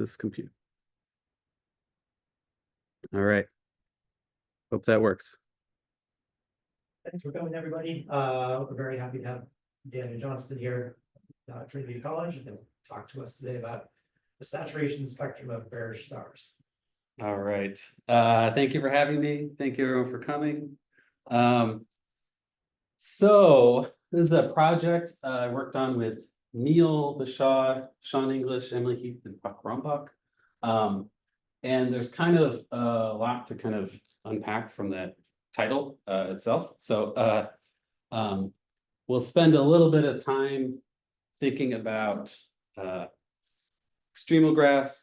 this compute. All right. Hope that works. Thanks for coming, everybody. We're very happy to have Dan and Johnston here at Trinity College and talk to us today about the saturation spectrum of Berge stars. All right. Thank you for having me. Thank you everyone for coming. So this is a project I worked on with Neil, Bushaw, Sean English, Emily Heath, and Rombach. And there's kind of a lot to kind of unpack from that title itself. So we'll spend a little bit of time thinking about extremographs,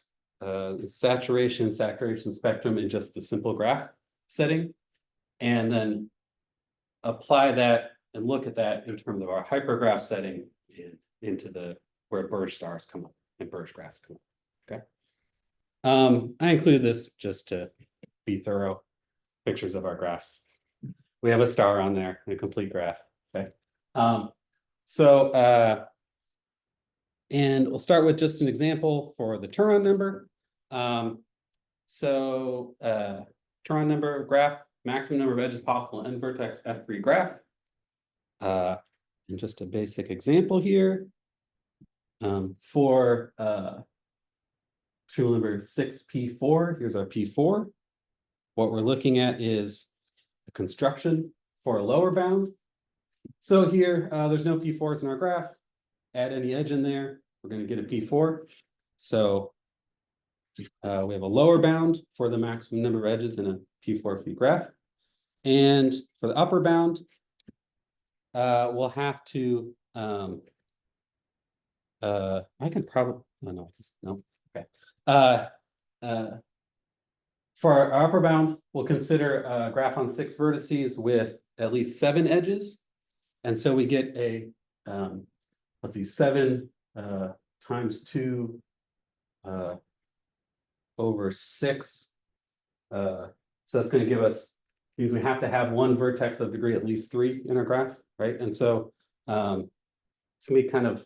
saturation spectrum in just the simple graph setting, and then apply that and look at that in terms of our hypergraph setting into the where Berge stars come up and Berge graphs come up. Okay. I included this just to be thorough. Pictures of our graphs. We have a star on there, a complete graph. Okay. And we'll start with just an example for the Turon number. Turon number graph, maximum number of edges possible in vertex F3 graph. And just a basic example here. For tool number 6P4, here's our P4. What we're looking at is the construction for a lower bound. So here, there's no P4s in our graph. Add any edge in there, we're going to get a P4. So we have a lower bound for the maximum number of edges in a P4 feet graph. And for the upper bound, we'll have to, I can probably, oh no, okay. For our upper bound, we'll consider a graph on 6 vertices with at least 7 edges. And so we get a, let's see, 7 times 2 over 6. So that's going to give us, because we have to have one vertex of degree at least 3 in our graph, right? And so it's going to be kind of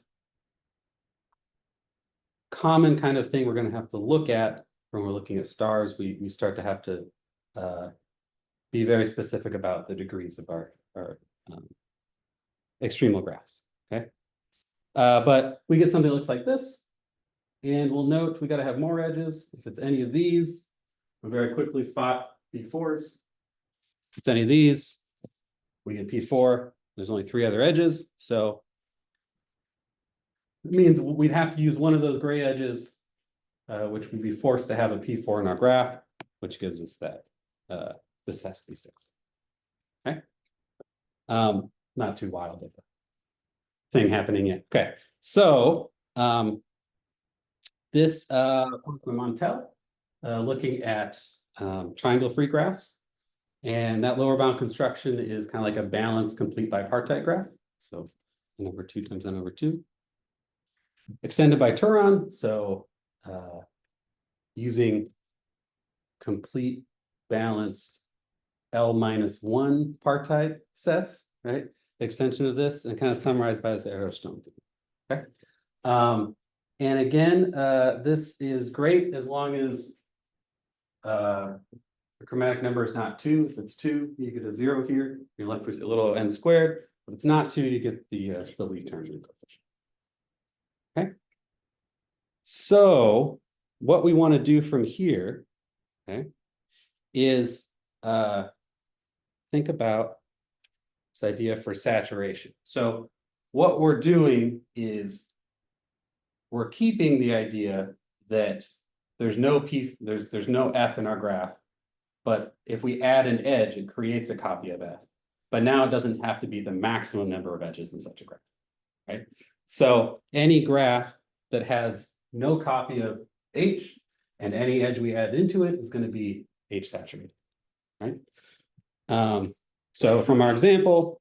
common kind of thing we're going to have to look at when we're looking at stars. We start to have to be very specific about the degrees of our extremographs, okay? But we get something that looks like this, and we'll note we got to have more edges. If it's any of these, we'll very quickly spot P4s. If it's any of these, we get P4. There's only 3 other edges, so it means we'd have to use one of those gray edges, which we'd be forced to have a P4 in our graph, which gives us that this has to be 6. Okay. Not too wild of a thing happening yet. Okay, so this from Montel, looking at triangle free graphs, and that lower bound construction is kind of like a balanced complete bipartite graph. So n over 2 times n over 2. Extended by Turon, so using complete balanced L-1 partite sets, right? Extension of this, and kind of summarized by this arrow stone. Okay. And again, this is great as long as the chromatic number is not 2. If it's 2, you get a 0 here. You're left with a little n squared. If it's not 2, you get the Lie term coefficient. Okay. So what we want to do from here, okay, is think about this idea for saturation. So what we're doing is we're keeping the idea that there's no there's no F in our graph, but if we add an edge, it creates a copy of F. But now it doesn't have to be the maximum number of edges in such a graph, right? So any graph that has no copy of H and any edge we add into it is going to be H saturated, right? So from our example,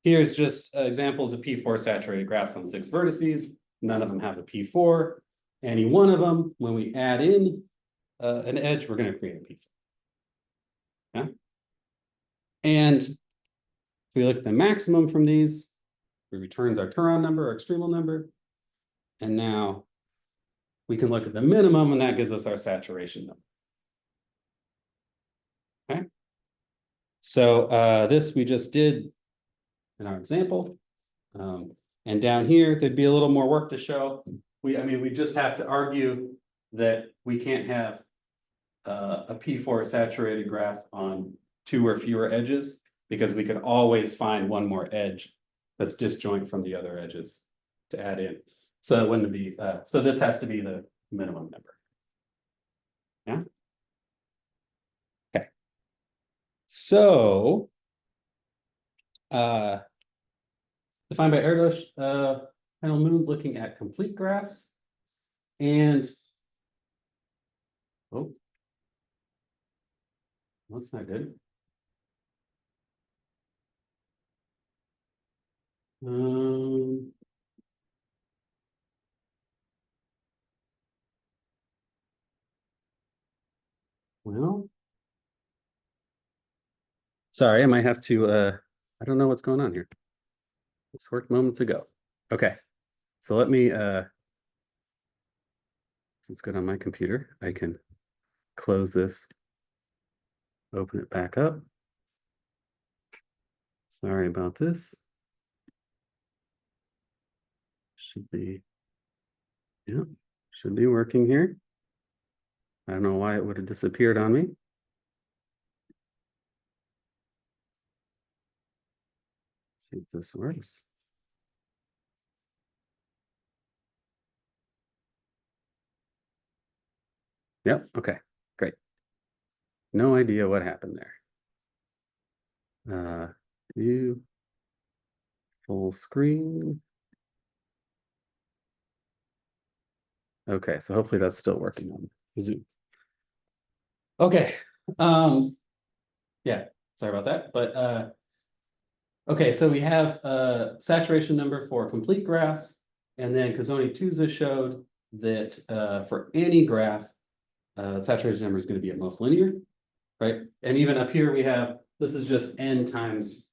here's just examples of P4 saturated graphs on 6 vertices. None of them have a P4. Any one of them, when we add in an edge, we're going to create a P4. Yeah. And if we look at the maximum from these, it returns our Turon number, our extremal number. And now we can look at the minimum, and that gives us our saturation number. Okay. So this we just did in our example. And down here, there'd be a little more work to show. I mean, we just have to argue that we can't have a P4 saturated graph on 2 or fewer edges, because we could always find one more edge that's disjoint from the other edges to add in. So it wouldn't be, so this has to be the minimum number. Yeah. Okay. So, defined by Erdos, panel moon looking at complete graphs. And, oh, that's not good. Well, sorry, I might have to, I don't know what's going on here. This worked moments ago. Okay, so let me, it's good on my computer. I can close this, open it back up. Sorry about this. Should be, yeah, should be working here. I don't know why it would have disappeared on me. Let's see if this works. Yep, okay, great. No idea what happened there. View, full screen. Okay, so hopefully that's still working on Zoom. Okay, yeah, sorry about that, but okay, so we have a saturation number for complete graphs, and then Kazoni-Tusa showed that for any graph, saturation number is going to be at most linear, right? And even up here we have, this is just n times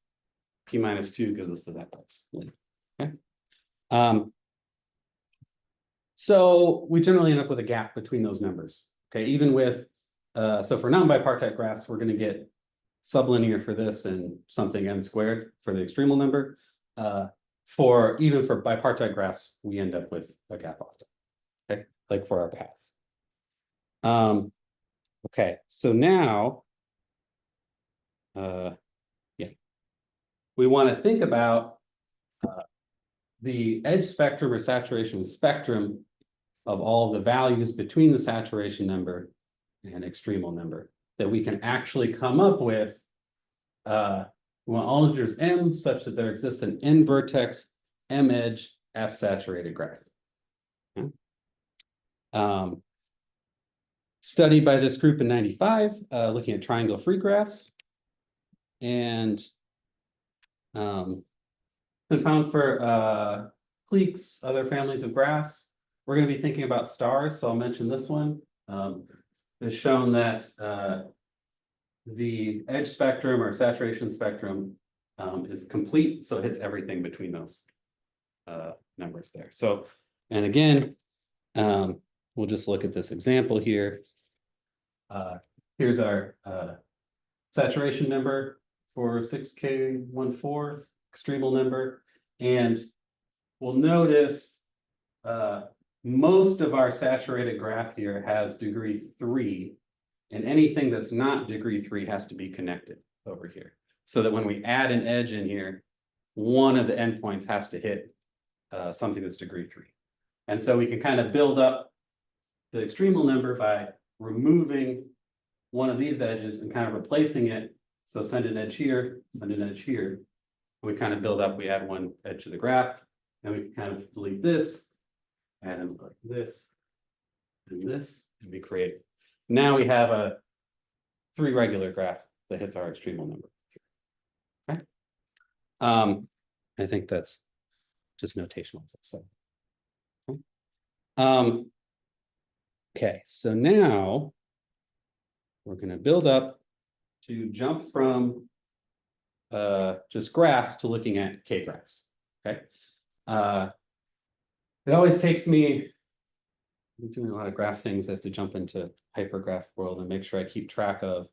p minus 2 gives us that's linear. Okay. So we generally end up with a gap between those numbers. Okay, even with so for non-bipartite graphs, we're going to get sublinear for this and something n squared for the extremal number. Even for bipartite graphs, we end up with a gap often. Okay, like for our paths. Okay, so now, yeah, we want to think about the edge spectrum or saturation spectrum of all the values between the saturation number and extremal number that we can actually come up with. We want all integers m such that there exists an n vertex, m edge, f saturated graph. Okay. Studied by this group in '95, looking at triangle free graphs, and been found for cliques, other families of graphs. We're going to be thinking about stars, so I'll mention this one. It's shown that the edge spectrum or saturation spectrum is complete, so it hits everything between those numbers there. So, and again, we'll just look at this example here. Here's our saturation number for 6K14, extremal number, and we'll notice most of our saturated graph here has degree 3, and anything that's not degree 3 has to be connected over here. So that when we add an edge in here, one of the endpoints has to hit something that's degree 3. And so we can kind of build up the extremal number by removing one of these edges and kind of replacing it. So send an edge here, send an edge here. We kind of build up, we add one edge to the graph, and we can kind of delete this, add in like this, and this, and we create. Now we have a 3 regular graph that hits our extremal number. Okay. I think that's just notational. So, okay. Okay, so now we're going to build up to jump from just graphs to looking at k-graphs. Okay. It always takes me I'm doing a lot of graph things. I have to jump into hypergraph world and make sure I keep track of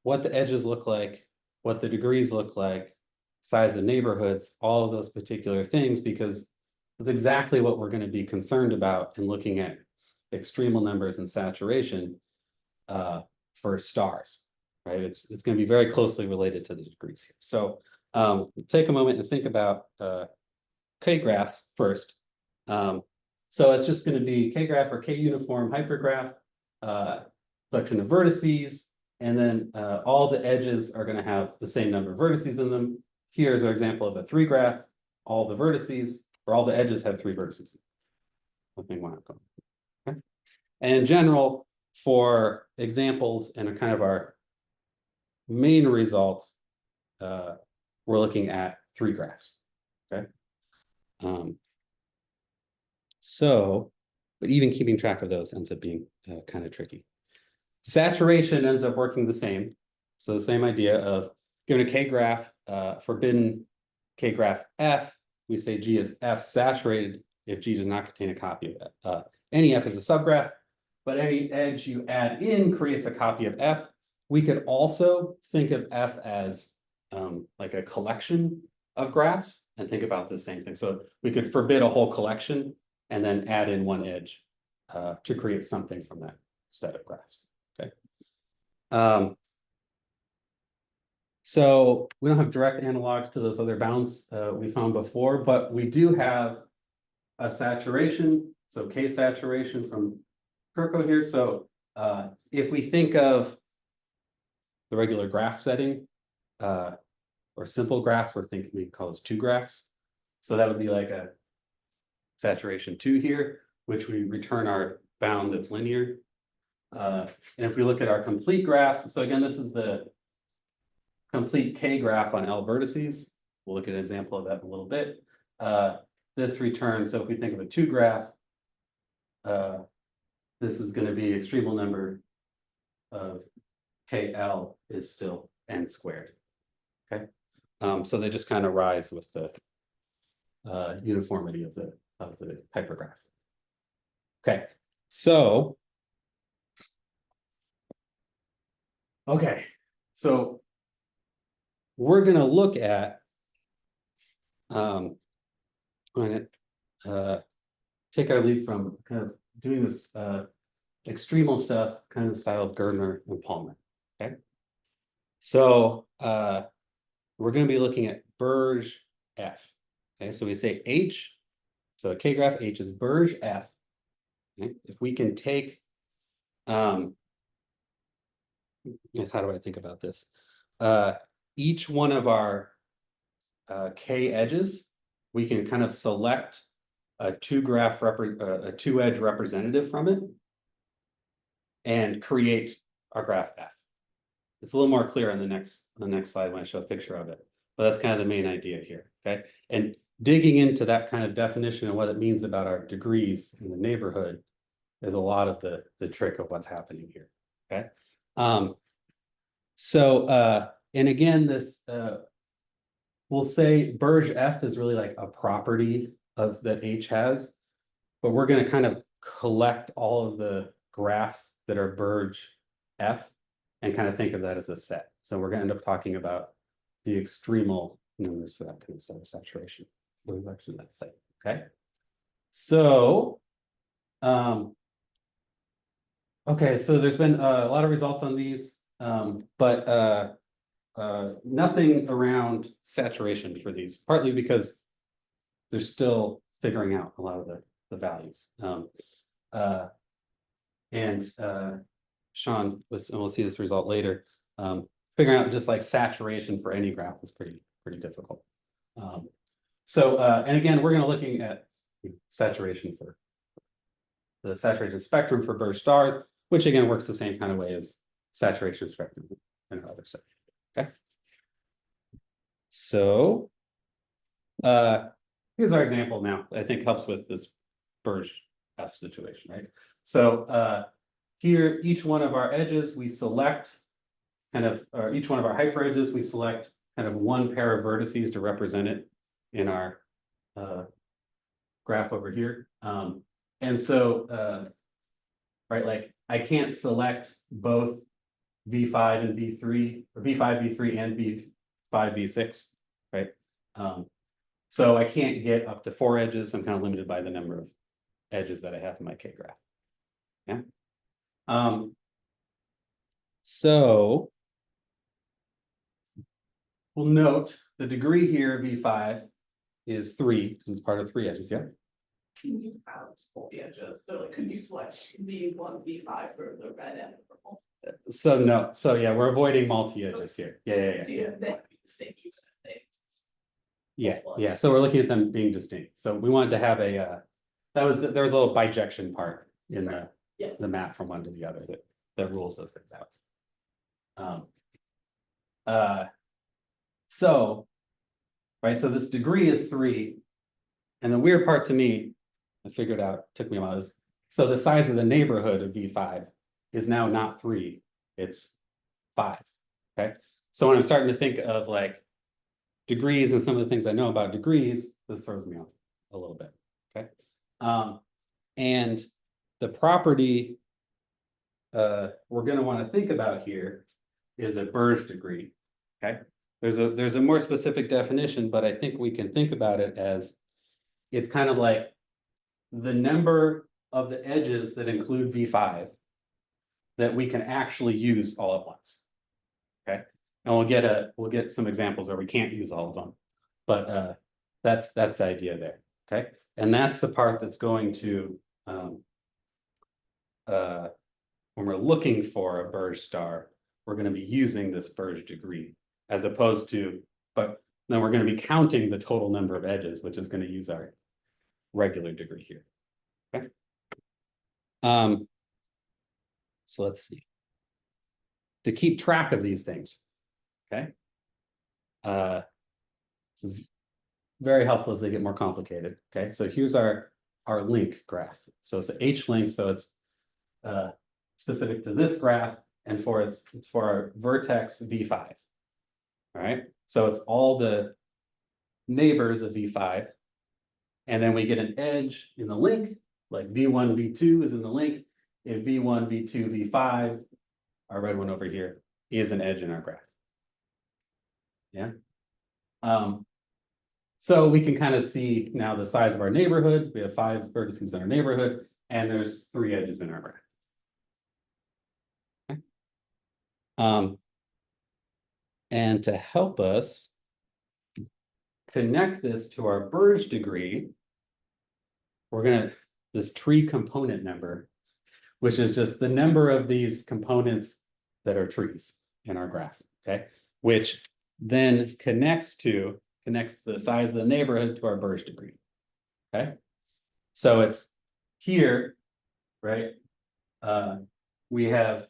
what the edges look like, what the degrees look like, size of neighborhoods, all of those particular things, because that's exactly what we're going to be concerned about in looking at extremal numbers and saturation for stars, right? It's going to be very closely related to the degrees here. So take a moment and think about K-graphs first. So it's just going to be K-graph or K-uniform hypergraph, collection of vertices, and then all the edges are going to have the same number of vertices in them. Here's an example of a 3-graph. All the vertices, or all the edges have 3 vertices. Okay. And in general, for examples and a kind of our main result, we're looking at 3 graphs. Okay. But even keeping track of those ends up being kind of tricky. Saturation ends up working the same. So the same idea of given a K-graph, forbidden K-graph F, we say G is F saturated if G does not contain a copy of F. Any F is a subgraph, but any edge you add in creates a copy of F. We could also think of F as like a collection of graphs and think about the same thing. So we could forbid a whole collection and then add in one edge to create something from that set of graphs. Okay. So we don't have direct analogs to those other bounds we found before, but we do have a saturation. So K saturation from Kirko here. So if we think of the regular graph setting or simple graphs, we call those 2 graphs. So that would be like a saturation 2 here, which we return our bound that's linear. And if we look at our complete graphs, so again, this is the complete K graph on L vertices. We'll look at an example of that in a little bit. This returns, so if we think of a 2 graph, this is going to be extremal number of KL is still n squared. Okay. So they just kind of rise with the uniformity of the hypergraph. Okay, so we're going to look at take our lead from kind of doing this extremal stuff, kind of the style of Gardner and Palmer. Okay, so we're going to be looking at Berge F. Okay, so we say H, so a K-graph H is Berge F. Okay? If we can take, yes, how do I think about this? Each one of our K edges, we can kind of select a 2-edge representative from it and create our graph F. It's a little more clear on the next slide when I show a picture of it, but that's kind of the main idea here. Okay, and digging into that kind of definition and what it means about our degrees in the neighborhood is a lot of the trick of what's happening here. Okay, and again, this we'll say Berge F is really like a property of that H has, but we're going to kind of collect all of the graphs that are Berge F and kind of think of that as a set. So we're going to end up talking about the extremal numbers for that kind of set of saturation. We'll actually that set. Okay. So, okay, so there's been a lot of results on these, but nothing around saturation for these, partly because they're still figuring out a lot of the values. Sean, and we'll see this result later, figuring out just like saturation for any graph is pretty difficult. And again, we're going to looking at saturation for the saturation spectrum for Berge stars, which again works the same kind of way as saturation spectrum in our other set. Okay. So here's our example now. I think helps with this Berge F situation, right? So here, each one of our edges we select kind of, or each one of our hyper edges we select kind of one pair of vertices to represent it in our graph over here. And so, right, like I can't select both V5 and V3, or V5, V3 and V5, V6, right? So I can't get up to 4 edges. I'm kind of limited by the number of edges that I have in my K graph. Yeah. So we'll note the degree here, V5, is 3, because it's part of 3 edges, yeah? Can you have both the edges? So like, could you select V1, V5 for the red and the purple? So no, so yeah, we're avoiding multi-edges here. Yeah, yeah, So yeah. you have that distinct use of things. Yeah, yeah, so we're looking at them being distinct. So we wanted to have a, there was a little bijection part in Yeah. the map from one to the other that rules those things out. So, right, so this degree is 3. And the weird part to me, I figured out, took me a while, is so the size of the neighborhood of V5 is now not 3, it's 5. Okay, so when I'm starting to think of like degrees and some of the things I know about degrees, this throws me off a little bit. Okay, and the property we're going to want to think about here is a Berge degree. Okay, there's a more specific definition, but I think we can think about it as it's kind of like the number of the edges that include V5 that we can actually use all at once. Okay, and we'll get some examples where we can't use all of them, but that's the idea there. Okay, and that's the part that's going to when we're looking for a Berge star, we're going to be using this Berge degree as opposed to, but then we're going to be counting the total number of edges, which is going to use our regular degree here. Okay. So let's see. To keep track of these things, okay. This is very helpful as they get more complicated. Okay, so here's our link graph. So it's the H link, so it's specific to this graph, and it's for our vertex V5. All right, so it's all the neighbors of V5, and then we get an edge in the link, like V1, V2 is in the link. If V1, V2, V5, our red one over here, is an edge in our graph. Yeah. So we can kind of see now the size of our neighborhood. We have 5 vertices in our neighborhood, and there's 3 edges in our graph. Okay. And to help us connect this to our Berge degree, we're going to this tree component number, which is just the number of these components that are trees in our graph, okay? Which then connects the size of the neighborhood to our Berge degree, okay? So it's here, right? We have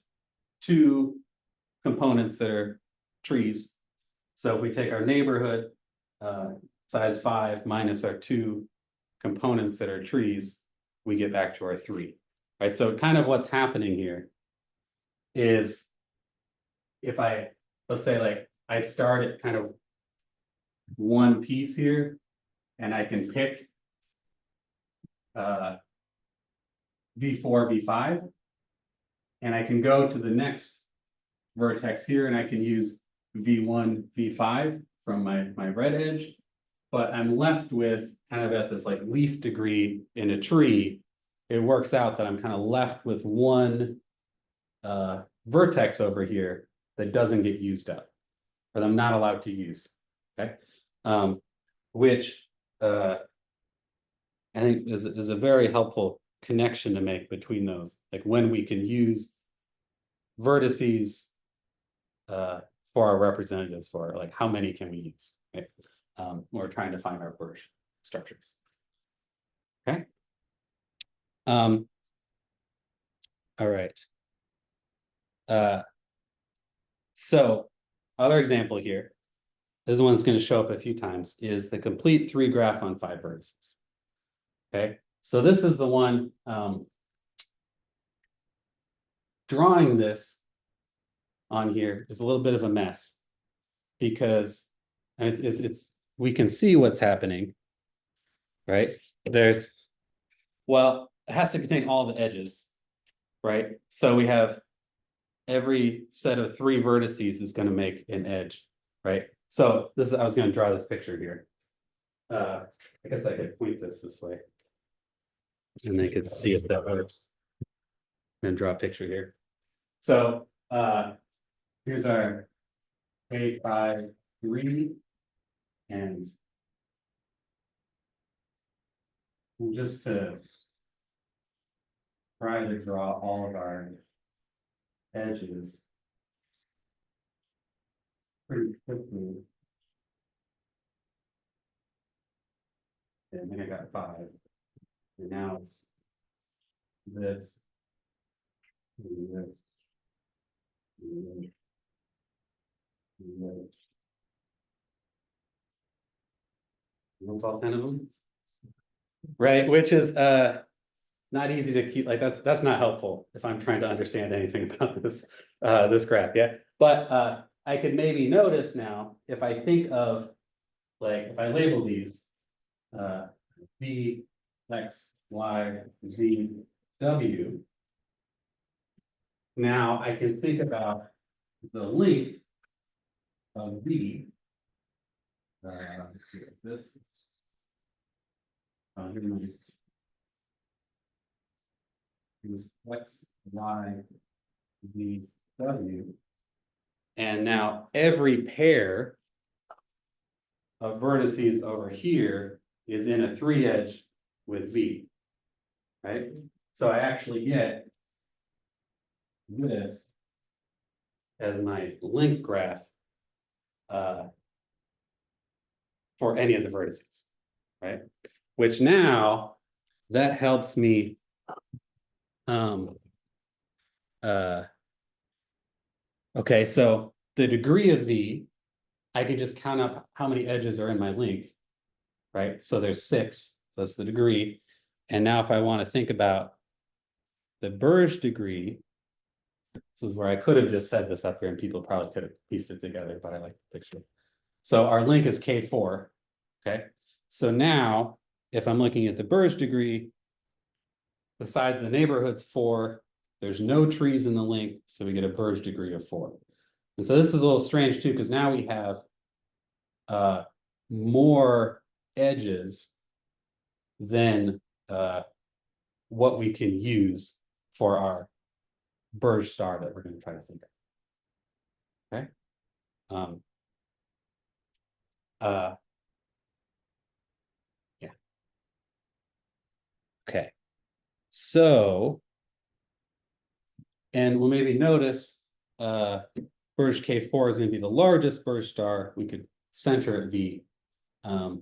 2 components that are trees. So if we take our neighborhood, size 5 minus our 2 components that are trees, we get back to our 3, right? So kind of what's happening here is if let's say like I start at kind of one piece here, and I can pick V4, V5, and I can go to the next vertex here, and I can use V1, V5 from my red edge, but I'm left with kind of at this like leaf degree in a tree. It works out that I'm kind of left with one vertex over here that doesn't get used up, or that I'm not allowed to use. Okay, which I think is a very helpful connection to make between those, like when we can use vertices for our representatives, for like how many can we use, right? We're trying to find our Berge structures. Okay. All right. So other example here, this is one that's going to show up a few times, is the complete 3 graph on 5 vertices. Okay, so this is the one drawing this on here is a little bit of a mess, because it's we can see what's happening, right? Well, has to contain all the edges, right? So we have every set of 3 vertices is going to make an edge, right? So this is, I was going to draw this picture here. I guess I could point this way. And they could see if that works. And draw a picture here. So here's our A5, 3, and just to try to draw all of our edges pretty quickly. And then I got 5. And now it's this. And this. And this. And this. And that's all 10 of them. Right, which is not easy to keep, like that's not helpful if I'm trying to understand anything about this this graph, yeah. But I could maybe notice now, if I think of, like, if I label these V, X, Y, Z, W. Now I can think about the length of V. This. Here's X, Y, Z, W. And now every pair of vertices over here is in a 3 edge with V. Right? So I actually get this as my link graph for any of the vertices, right? Which now that helps me okay, so the degree of V, I can just count up how many edges are in my link, right? So there's 6, so that's the degree. And now if I want to think about the Berge degree, this is where I could have just said this up here and people probably could have pieced it together, but I like the picture. So our link is K4, okay? So now, if I'm looking at the Berge degree, the size of the neighborhood's 4, there's no trees in the link, so we get a Berge degree of 4. And so this is a little strange too, because now we have more edges than what we can use for our Berge star that we're going to try to think of. Okay. Yeah. Okay. So, and we'll maybe notice Berge K4 is going to be the largest Berge star. We could center at V. Because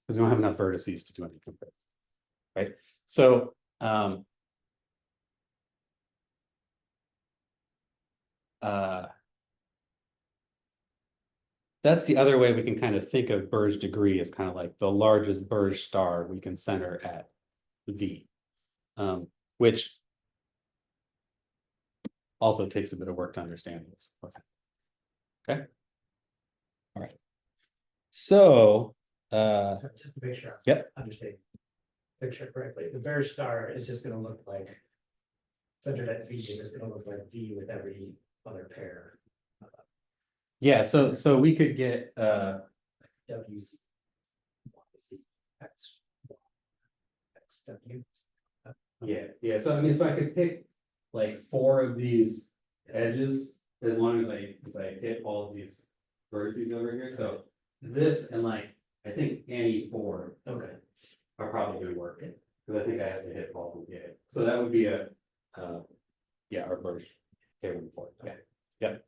we don't have enough vertices to do anything with it, right? So that's the other way we can kind of think of Berge degree as kind of like the largest Berge star we can center at V, which also takes a bit of work to understand this. Okay. All right. So just to make sure. Yep. Understand the picture correctly, the Berge star is just gonna look like centered at V, it's just gonna look like V with every other pair. yeah, so we could get W, Z, Y, Z, X, Y, X, W. yeah. So I mean, so I could pick like 4 of these edges as long as I hit all of these vertices over here. So this and like I think any 4 Okay. are probably going to work because I think I have to hit all of them. Yeah. So that would be a yeah, our Berge K4. Okay. Yep.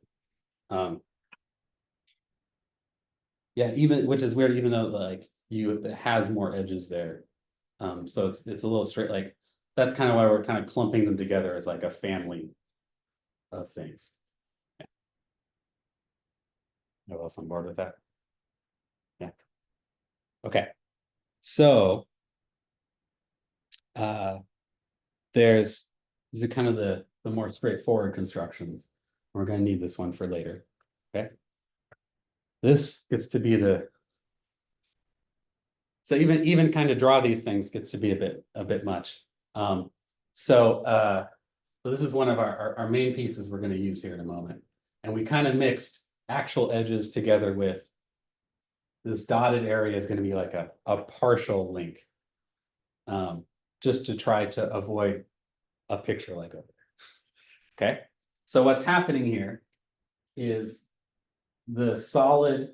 Yeah, even, which is weird, even though like it has more edges there. So it's a little straight, like that's kind of why we're kind of clumping them together as like a family of things. Yeah. No else on board with that? Yeah. Okay. So these are kind of the more straightforward constructions. We're going to need this one for later. Okay. This gets to be the So even kind of draw these things gets to be a bit much. So this is one of our main pieces we're going to use here in a moment. And we kind of mixed actual edges together with this dotted area is going to be like a partial link. Just to try to avoid a picture like over there. Okay, so what's happening here is the solid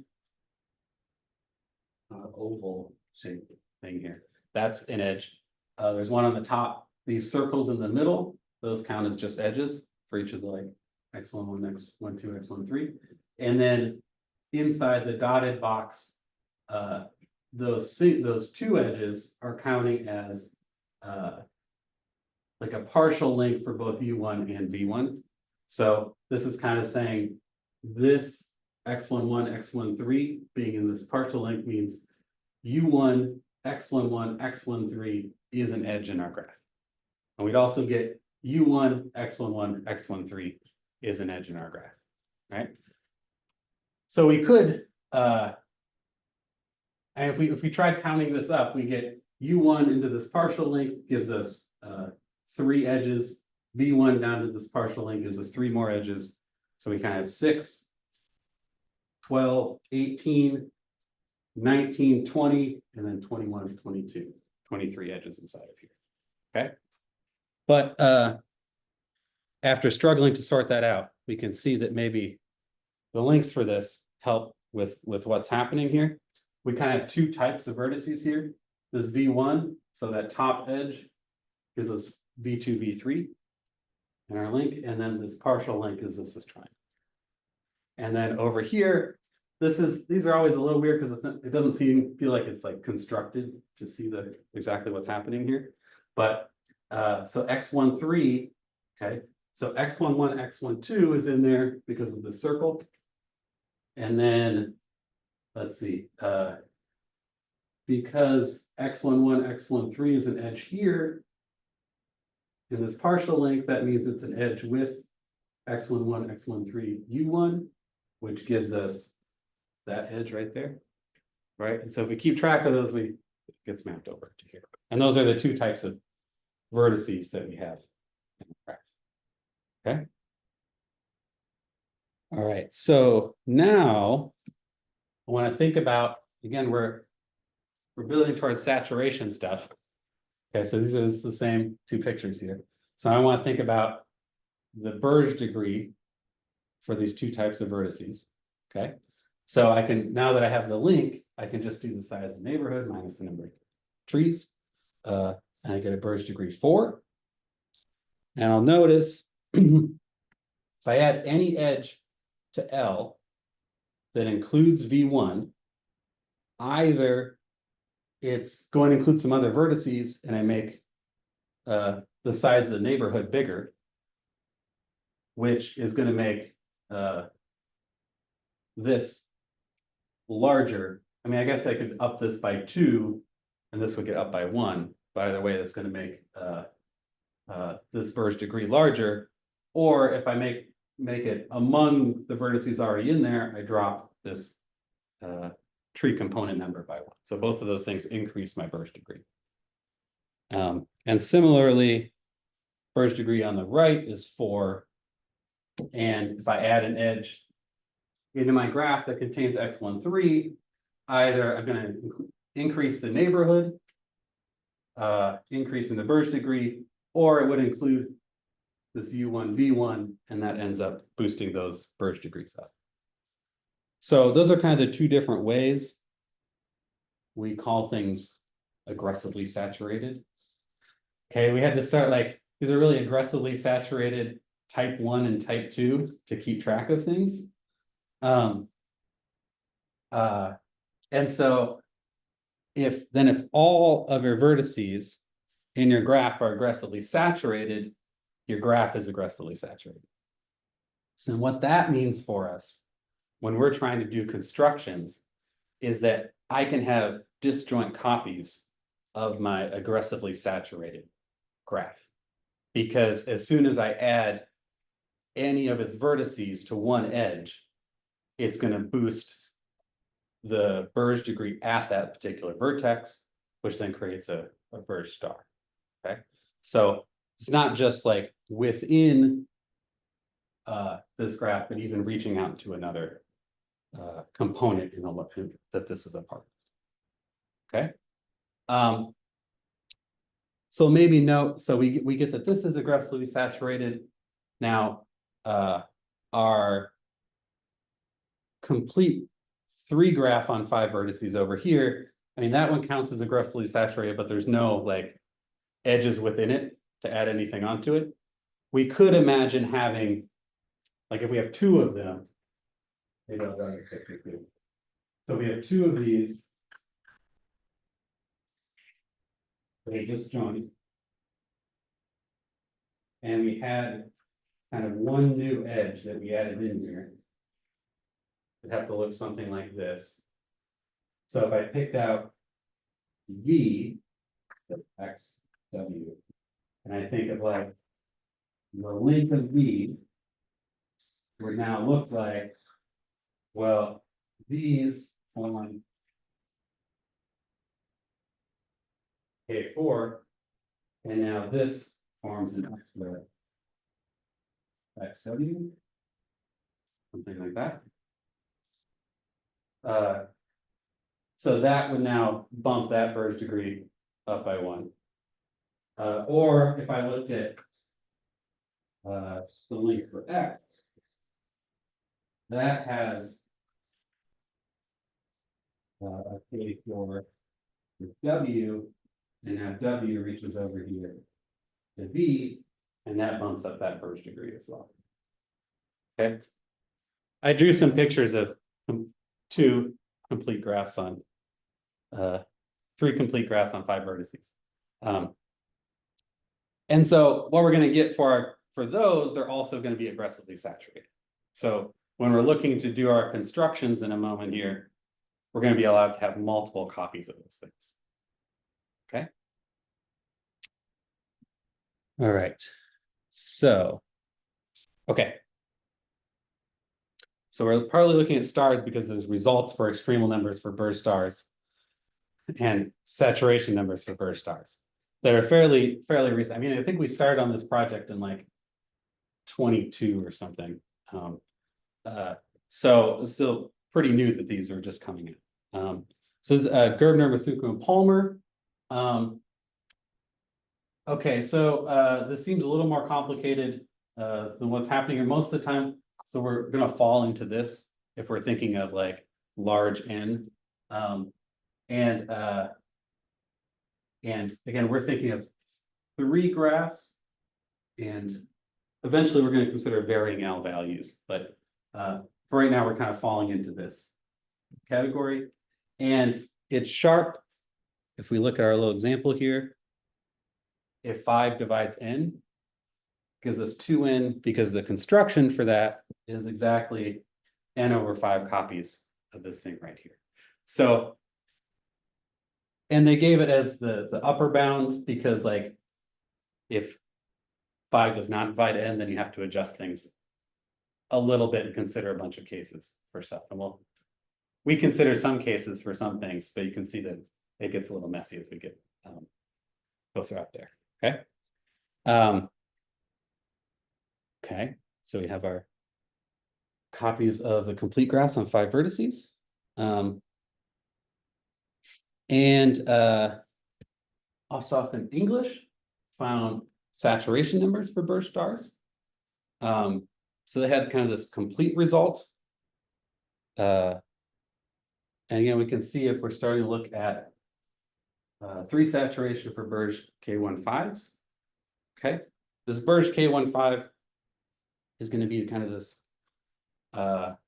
oval shape thing here. That's an edge. There's one on the top. These circles in the middle, those count as just edges for each of the like x1, x1, 2, x1, 3. And then inside the dotted box, those two edges are counting as like a partial link for both U1 and V1. So this is kind of saying this x11, x13 being in this partial link means U1, x11, x13 is an edge in our graph. And we'd also get U1, x11, x13 is an edge in our graph, right? So we could, and if we try counting this up, we get U1 into this partial link gives us 3 edges. V1 down to this partial link gives us 3 more edges. So we kind of have 6, 12, 18, 19, 20, and then 21, 22, 23 edges inside of here. Okay. But after struggling to sort that out, we can see that maybe the links for this help with what's happening here. We kind of have 2 types of vertices here. This V1, so that top edge gives us V2, V3 in our link, and then this partial link gives us this triangle. And then over here, these are always a little weird because it doesn't feel like it's like constructed to see exactly what's happening here. But so x13, okay, so x11, x12 is in there because of the circle. And then let's see, because x11, x13 is an edge here in this partial link, that means it's an edge with x11, x13, u1, which gives us that edge right there, right? And so if we keep track of those, it gets mapped over to here. And those are the 2 types of vertices that we have in the graph. Okay. All right, so now I want to think about, again, we're building towards saturation stuff. Okay, so these are the same 2 pictures here. So I want to think about the Berge degree for these 2 types of vertices. Okay, so I can, now that I have the link, I can just do the size of the neighborhood minus the number of trees. And I get a Berge degree 4. And I'll notice if I add any edge to L that includes V1, either it's going to include some other vertices and I make the size of the neighborhood bigger, which is going to make this larger. I mean, I guess I could up this by 2 and this would get up by 1, but either way, that's going to make this Berge degree larger. Or if I make it among the vertices already in there, I drop this tree component number by 1. So both of those things increase my Berge degree. And similarly, Berge degree on the right is 4. And if I add an edge into my graph that contains x13, either I'm going to increase the neighborhood, increase in the Berge degree, or it would include this U1, V1, and that ends up boosting those Berge degrees up. So those are kind of the 2 different ways we call things aggressively saturated. Okay, we had to start like, these are really aggressively saturated type 1 and type 2 to keep track of things. And so if all of your vertices in your graph are aggressively saturated, your graph is aggressively saturated. So what that means for us when we're trying to do constructions is that I can have disjoint copies of my aggressively saturated graph. Because as soon as I add any of its vertices to one edge, it's going to boost the Berge degree at that particular vertex. which then creates a Berge star. Okay, so it's not just like within this graph, but even reaching out to another component in the that this is a part. Okay. So maybe note, so we get that this is aggressively saturated. Now, our complete 3 graph on 5 vertices over here, I mean, that one counts as aggressively saturated, but there's no like edges within it to add anything onto it. We could imagine having, like if we have 2 of them, maybe I'll draw it quickly. So we have 2 of these. They just joined. And we had kind of one new edge that we added in here. It'd have to look something like this. So if I picked out V, X, W, and I think of like the length of V would now look like, well, these on K4, and now this forms an XW, something like that. So that would now bump that Berge degree up by 1. Or if I looked at the length for X, that has a K4 with W, and now W reaches over here to V, and that bumps up that Berge degree as well. Okay. I drew some pictures of 2 complete graphs on 3 complete graphs on 5 vertices. And so what we're going to get for those, they're also going to be aggressively saturated. So when we're looking to do our constructions in a moment here, we're going to be allowed to have multiple copies of those things. Okay. All right. So, okay. So we're partly looking at stars because there's results for extremal numbers for Berge stars and saturation numbers for Berge stars that are fairly recent. I mean, I think we started on this project in like 22 or something. So it's still pretty new that these are just coming in. So this is Gerbner, Mathuku, and Palmer. Okay, so this seems a little more complicated than what's happening here most of the time. So we're going to fall into this if we're thinking of like large N. And again, we're thinking of 3 graphs, and eventually we're going to consider varying L values. But for right now, we're kind of falling into this category. And it's sharp. If we look at our little example here, if 5 divides N, gives us 2N, because the construction for that is exactly N over 5 copies of this thing right here. So, and they gave it as the upper bound because like if 5 does not divide N, then you have to adjust things a little bit and consider a bunch of cases for stuff. And we consider some cases for some things, but you can see that it gets a little messy as we get closer up there. Okay. Okay, so we have our copies of the complete graphs on 5 vertices. Osthoff in English found saturation numbers for Berge stars. So they had kind of this complete result. And again, we can see if we're starting to look at 3 saturation for Berge K15s. Okay, this Berge K15 is going to be kind of this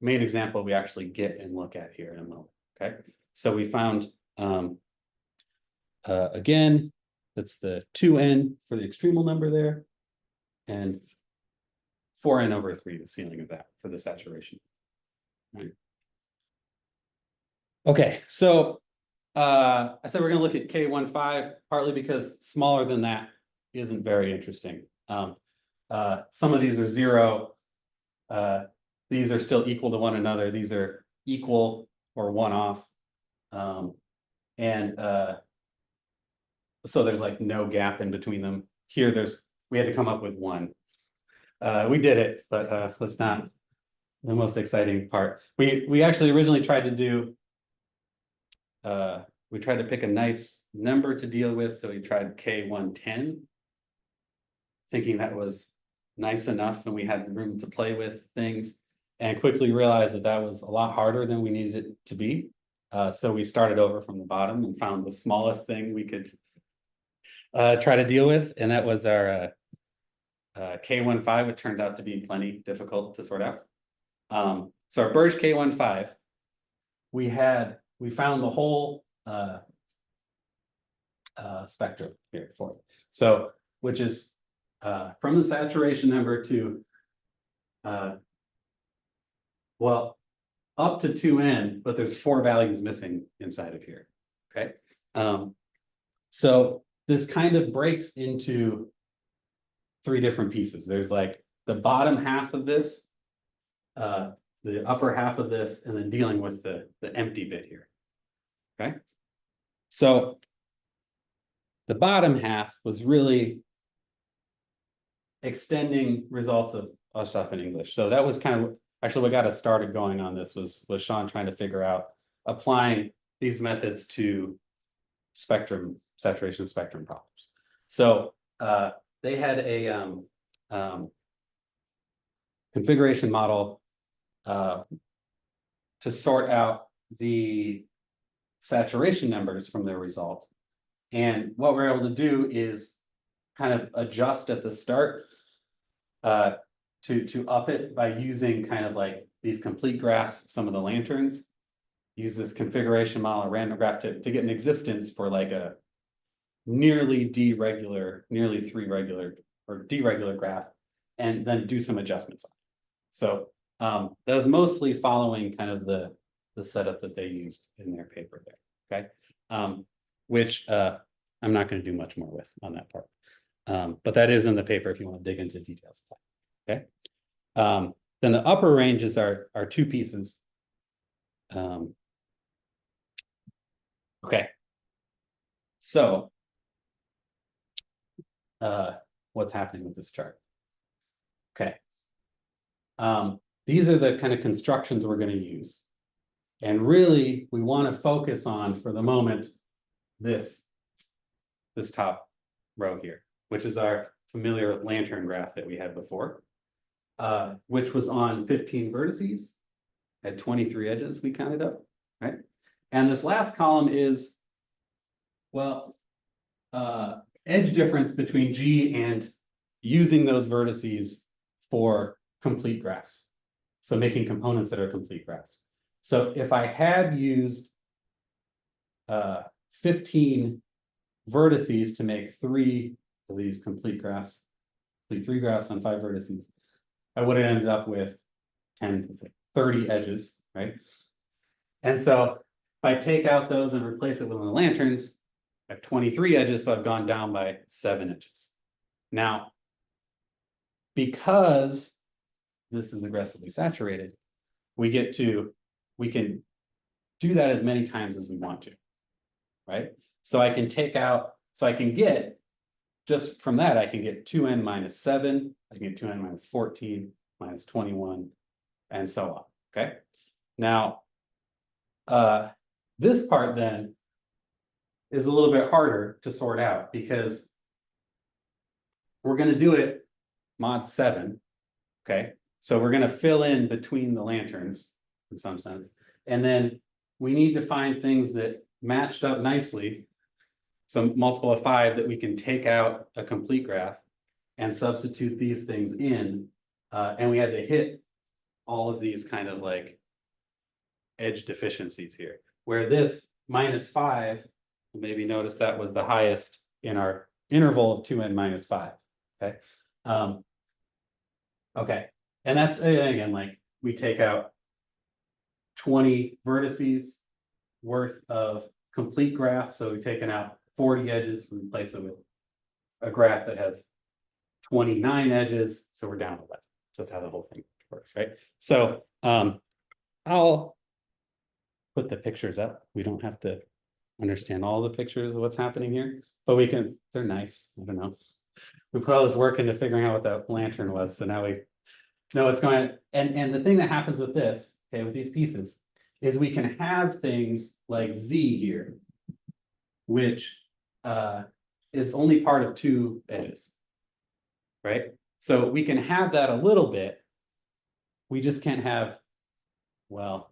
main example we actually get and look at here in a moment. Okay, so we found again, that's the 2N for the extremal number there, and 4N over 3, the ceiling of that for the saturation. Right. Okay, so I said we're going to look at K15 partly because smaller than that isn't very interesting. Some of these are 0. These are still equal to one another. These are equal or 1 off. So there's like no gap in between them. Here, we had to come up with one. We did it, but that's not the most exciting part. We actually originally tried to do. We tried to pick a nice number to deal with, so we tried K110. Thinking that was nice enough and we had room to play with things, and quickly realized that that was a lot harder than we needed it to be. So we started over from the bottom and found the smallest thing we could try to deal with, and that was our K15, which turns out to be plenty difficult to sort out. So our Berge K15, we found the whole spectrum here for it. So, which is from the saturation number to well, up to 2n, but there's 4 values missing inside of here. Okay. So this kind of breaks into 3 different pieces. There's like the bottom half of this, the upper half of this, and then dealing with the empty bit here. Okay. So the bottom half was really extending results of stuff in English. So that was kind of actually what got us started going on this was Sean trying to figure out applying these methods to saturation spectrum problems. So they had a configuration model to sort out the saturation numbers from their result. And what we're able to do is kind of adjust at the start to up it by using kind of like these complete graphs, some of the lanterns, use this configuration model, a random graph to get an existence for like a nearly deregular, nearly 3 regular or deregular graph, and then do some adjustments on it. So that was mostly following kind of the setup that they used in their paper there. Okay. Which I'm not going to do much more with on that part. But that is in the paper if you want to dig into details. Okay. Then the upper ranges are 2 pieces. Okay. So what's happening with this chart? Okay. These are the kind of constructions we're going to use. And really, we want to focus on, for the moment, this top row here, which is our familiar lantern graph that we had before, which was on 15 vertices at 23 edges, we counted up, right? And this last column is, well, edge difference between G and using those vertices for complete graphs. So making components that are complete graphs. So if I had used 15 vertices to make 3 of these complete graphs, 3 graphs on 5 vertices, I would have ended up with 10 to 30 edges, right? And so if I take out those and replace it with the lanterns, I have 23 edges, so I've gone down by 7 inches. Now, because this is aggressively saturated, we can do that as many times as we want to, right? So I can get, just from that, I can get 2n minus 7, I can get 2n minus 14, minus 21, and so on, okay? Now, this part then is a little bit harder to sort out because we're going to do it mod 7, okay? So we're going to fill in between the lanterns in some sense. And then we need to find things that matched up nicely, some multiple of 5 that we can take out a complete graph and substitute these things in. And we had to hit all of these kind of like edge deficiencies here, where this -5, maybe notice that was the highest in our interval of 2n minus 5. Okay. Okay. And that's, again, like we take out 20 vertices worth of complete graph. So we've taken out 40 edges, we replace it with a graph that has 29 edges. So we're down 11. So that's how the whole thing works, right? So I'll put the pictures up. We don't have to understand all the pictures of what's happening here, but we can, they're nice, I don't know. We put all this work into figuring out what that lantern was, so now we know what's going on. And the thing that happens with this, okay, with these pieces, is we can have things like Z here, which is only part of two edges. Right? So we can have that a little bit. We just can't have, well,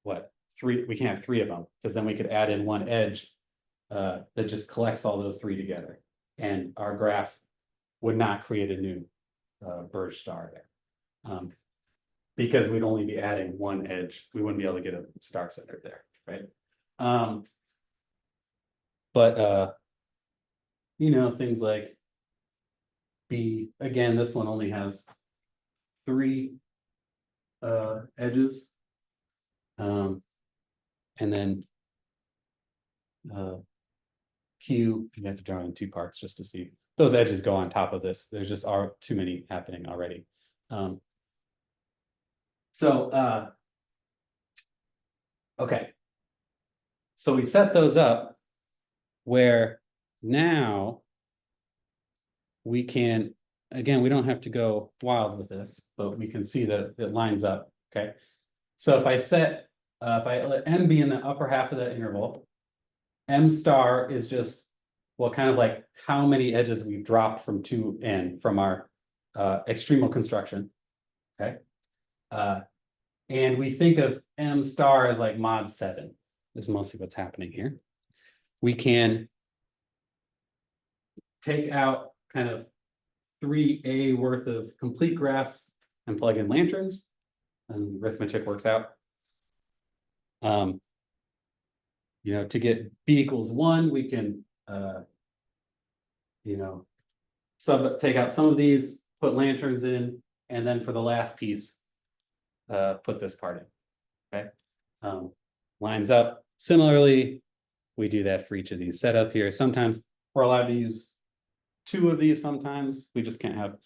what, three, we can't have three of them, because then we could add in one edge that just collects all those three together. And our graph would not create a new Berge star there. Because we'd only be adding one edge. We wouldn't be able to get a star center there, right? But you know, things like B, again, this one only has three edges. And then Q, you have to draw it in two parts just to see. Those edges go on top of this. There's just are too many happening already. Okay. So we set those up where now we can, again, we don't have to go wild with this, but we can see that it lines up, okay? So if I set, if I let M be in the upper half of that interval, M star is just, well, kind of like how many edges we've dropped from 2n from our extremal construction, okay? And we think of M star as like mod 7, is mostly what's happening here. We can take out kind of 3A worth of complete graphs and plug in lanterns, and arithmetic works out. You know, to get B equals 1, we can, you know, take out some of these, put lanterns in, and then for the last piece, put this part in, okay? Lines up. Similarly, we do that for each of these setup here. Sometimes we're allowed to use 2 of these, sometimes we just can't have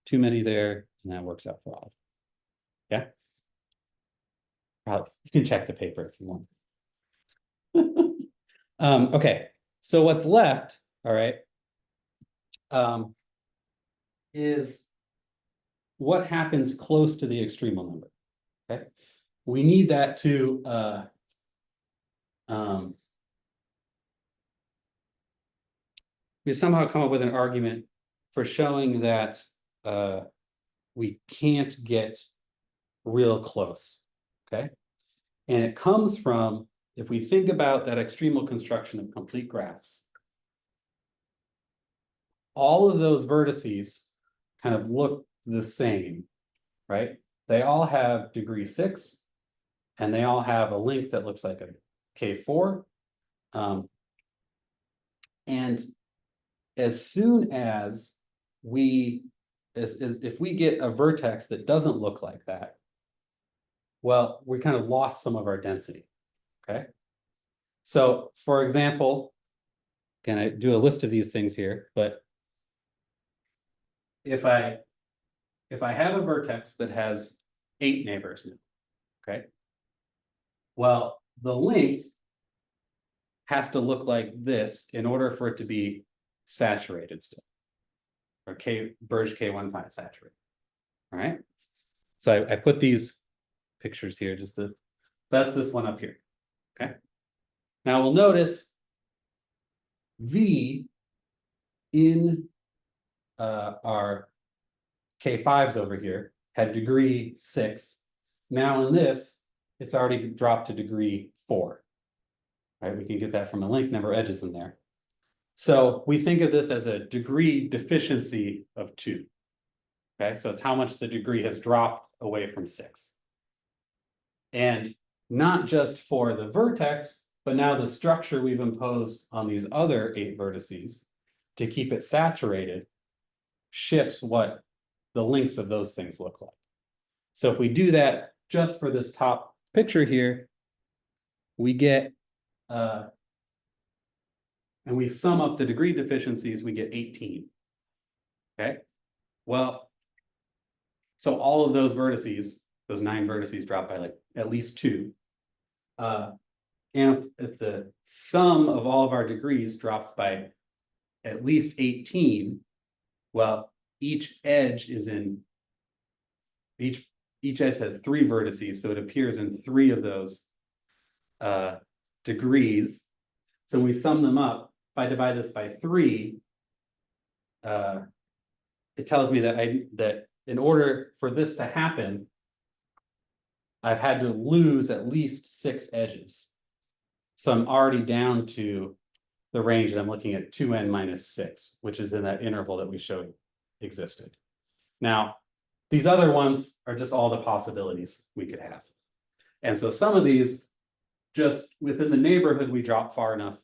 too many there, and that works out for all. Yeah. You can check the paper if you want. Okay, so what's left, all right, is what happens close to the extremal number. Okay, we need that to we somehow come up with an argument for showing that we can't get real close. Okay, and it comes from, if we think about that extremal construction of complete graphs, all of those vertices kind of look the same, right? They all have degree 6, and they all have a length that looks like a K4. And as soon as we, if we get a vertex that doesn't look like that, well, we kind of lost some of our density, okay? So, for example, again, I do a list of these things here, but if I have a vertex that has 8 neighbors, okay? Well, the length has to look like this in order for it to be saturated still, or Berge K15 saturated, all right? So I put these pictures here just to, that's this one up here, okay? Now we'll notice V in our K5s over here had degree 6. Now in this, it's already dropped to degree 4. Right, we can get that from a length number edges in there. So we think of this as a degree deficiency of 2. Okay, so it's how much the degree has dropped away from 6. And not just for the vertex, but now the structure we've imposed on these other 8 vertices to keep it saturated shifts what the lengths of those things look like. So if we do that just for this top picture here, we get, and we sum up the degree deficiencies, we get 18. Okay, well, so all of those vertices, those 9 vertices drop by like at least 2. and if the sum of all of our degrees drops by at least 18, well, each edge is in each edge has 3 vertices, so it appears in 3 of those degrees. So when we sum them up, if I divide this by 3, it tells me that in order for this to happen, I've had to lose at least 6 edges. So I'm already down to the range that I'm looking at 2n minus 6, which is in that interval that we showed existed. Now, these other ones are just all the possibilities we could have. And so some of these, just within the neighborhood, we drop far enough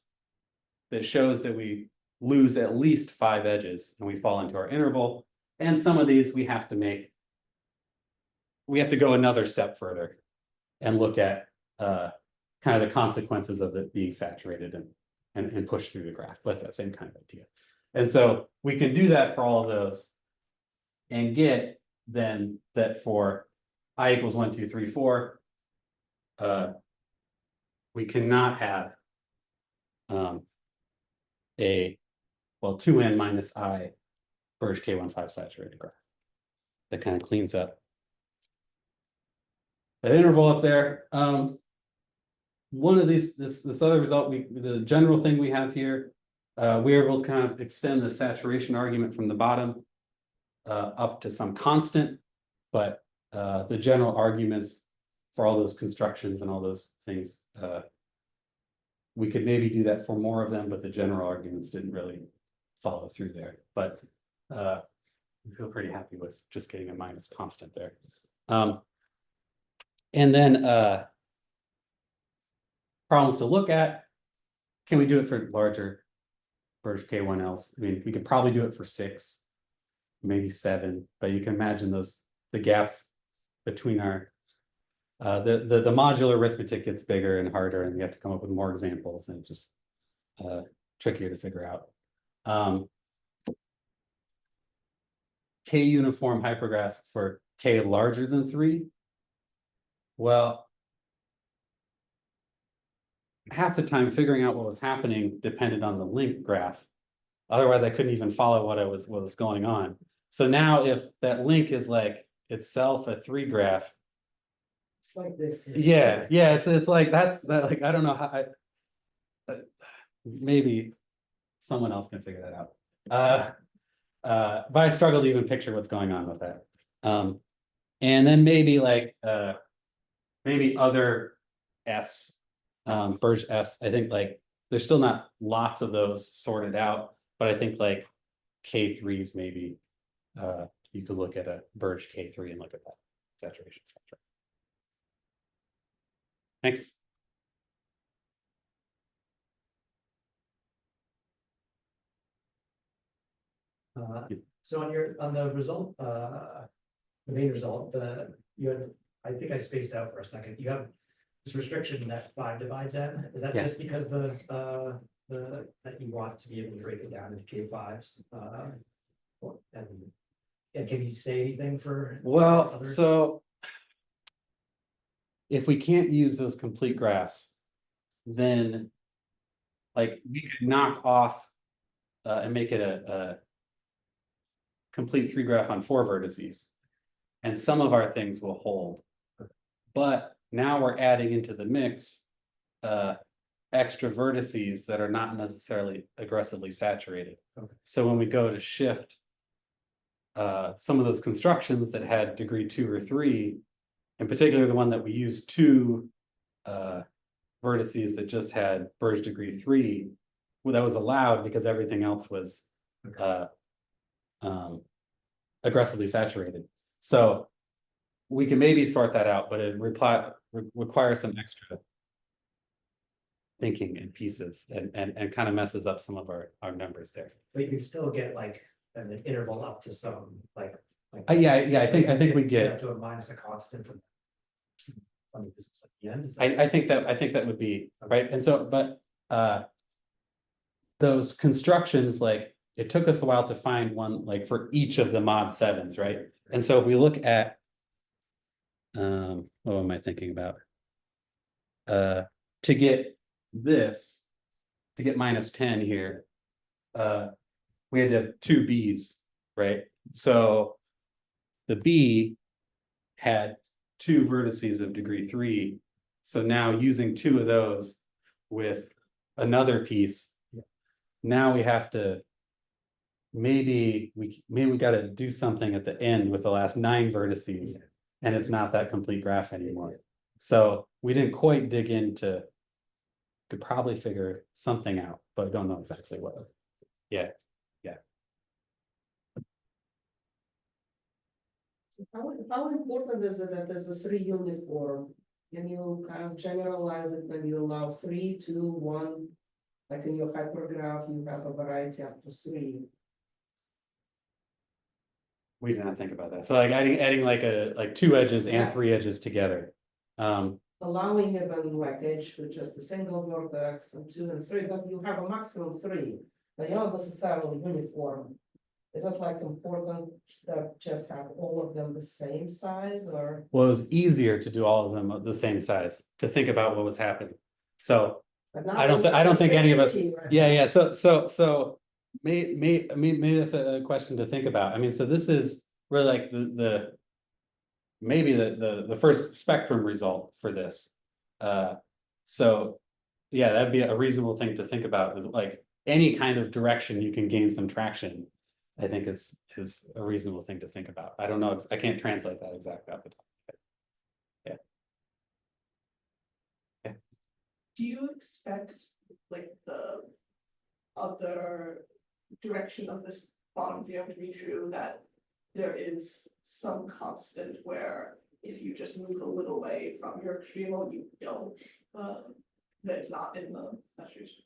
that shows that we lose at least 5 edges and we fall into our interval. And some of these we have to go another step further and look at kind of the consequences of it being saturated and push through the graph. But it's that same kind of idea. And so we can do that for all of those and get then that for I equals 1, 2, 3, 4, we cannot have 2n minus I Berge K15 saturated graph. That kind of cleans up that interval up there. One of these, this other result, the general thing we have here, we are able to kind of extend the saturation argument from the bottom up to some constant, but the general arguments for all those constructions and all those things, we could maybe do that for more of them, but the general arguments didn't really follow through there. But we feel pretty happy with just getting a minus constant there. And then problems to look at. Can we do it for larger Berge K1Ls? I mean, we could probably do it for 6, maybe 7, but you can imagine the gaps between our the modular arithmetic gets bigger and harder, and we have to come up with more examples, and just trickier to figure out. K uniform hypergraphs for K larger than 3. Well, half the time figuring out what was happening depended on the link graph. Otherwise, I couldn't even follow what was going on. So now if that link is like itself a 3 graph. It's like this. Yeah, it's like that, like, I don't know how maybe someone else can figure that out. But I struggle to even picture what's going on with that. And then maybe like maybe other Fs, Berge Fs. I think like there's still not lots of those sorted out, but I think like K3s maybe you could look at a Berge K3 and look at that saturation spectrum. Thanks. So on the result, the main result, you had, I think I spaced out for a second. You have this restriction that 5 divides n. Is that just because that you want to be able to break it down into K5s? And can you say anything for? Well, so if we can't use those complete graphs, then like we could knock off and make it a complete 3 graph on 4 vertices, and some of our things will hold. But now we're adding into the mix extra vertices that are not necessarily aggressively saturated. Okay. So when we go to shift some of those constructions that had degree 2 or 3, in particular the one that we used 2 vertices that just had Berge degree 3, well, that was allowed because everything else was aggressively saturated. So we can maybe sort that out, but it requires some extra thinking in pieces and kind of messes up some of our numbers there. But you can still get like an interval up to some like yeah, I think we get to a minus a constant from at the end. I think that would be right. And so, but those constructions, like it took us a while to find one like for each of the mod 7s, right? And so if we look at what am I thinking about? to get this, to get -10 here, we had to have two B's, right? So the B had two vertices of degree 3. So now using two of those with another piece, now we have to, maybe we got to do something at the end with the last 9 vertices, and it's not that complete graph anymore. So we didn't quite dig into, could probably figure something out, but don't know exactly what. Yeah. How important is it that there's a 3 uniform? Can you kind of generalize it when you allow 3, 2, 1? Like in your hypergraph, you have a variety up to 3. We did not think about that. So like adding like 2 edges and Yeah. 3 edges together. Allowing even like edge with just a single vertex and 2 and 3, but you have a maximum 3, but you're not necessarily uniform. Is that like important that just have all of them the same size or? Well, it was easier to do all of them of the same size, to think about what was happening. So But now I don't you have think the any of same us, three, right? yeah. So maybe that's a question to think about. I mean, so this is really like maybe the first spectrum result for this. So yeah, that'd be a reasonable thing to think about, is like any kind of direction you can gain some traction. I think is a reasonable thing to think about. I don't know, I can't translate that exactly off the top. Do you expect like the other direction of this bottom theorem to be true, that there is some constant where if you just move a little way from your extremal, you don't, that it's not in the saturation?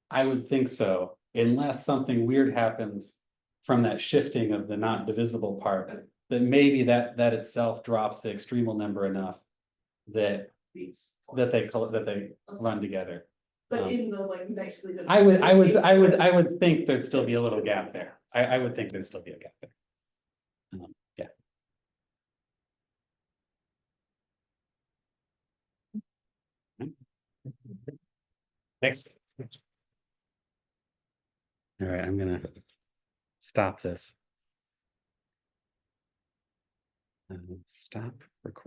I would think so, unless something weird happens from that shifting of the not divisible part, that maybe that itself drops the extremal number enough that they run together. But in the like nicely. I divisible would think there'd still be a little gap there. I would think there'd still be a gap there. Yeah. Next. All right, I'm gonna stop this. Stop recording.